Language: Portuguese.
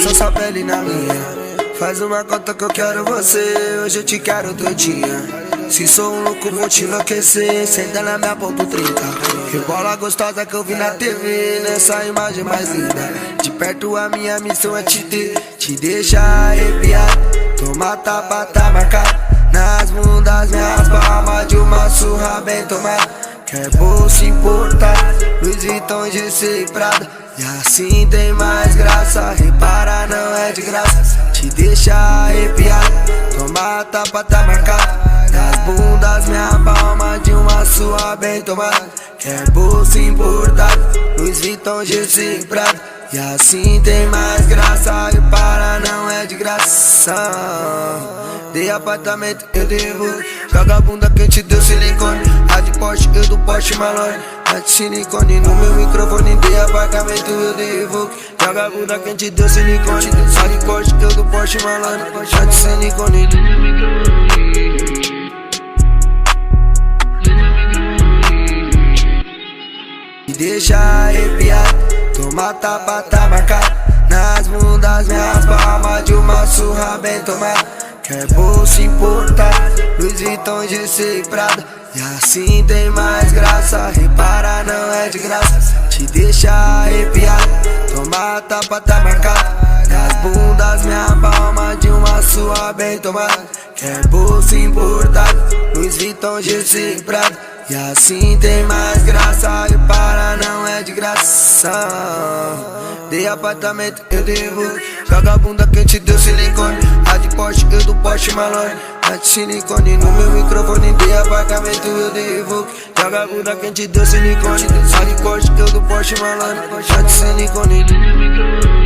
passa sua pele na minha. Faz uma conta que eu quero você, hoje eu te quero todinha. Se sou um louco vou te enlouquecer, senta na minha ponto 30. Que bola gostosa que eu vi na TV, nessa imagem mais linda. De perto a minha missão é te ter, te deixar arrepiado. Toma tapa, tá marcado nas bundas, minhas palmas de uma surra bem tomada. Quer bolsa importada, Louis Vuitton, GC e Prada. E assim tem mais graça, repara não é de graça. Te deixa arrepiado, toma tapa, tá marcado nas bundas, minha palma de uma sua bem tomada. Quer bolsa importada, Louis Vuitton, GC e Prada. E assim tem mais graça, repara não é de graça. Dei apartamento, eu devo. Joga a bunda quente, deu silicone. A de Porsche, eu do Porsche Malone. A de silicone no meu microfone. Dei apartamento, eu devo. Joga a bunda quente, deu silicone. A de Porsche, eu do Porsche Malone. A de silicone no meu microfone. Me deixa arrepiado, toma tapa, tá marcado nas bundas, minhas palmas de uma surra bem tomada. Quer bolsa importada, Louis Vuitton, GC e Prada. E assim tem mais graça, repara não é de graça. Te deixa arrepiado, toma tapa, tá marcado nas bundas, minha palma de uma sua bem tomada. Quer bolsa importada, Louis Vuitton, GC e Prada. E assim tem mais graça, repara não é de graça. Dei apartamento, eu devo. Joga a bunda quente, deu silicone. A de Porsche, eu do Porsche Malone. A de silicone no meu microfone. Dei apartamento, eu devo. Joga a bunda quente, deu silicone. A de Porsche, eu do Porsche Malone. A de silicone no meu microfone.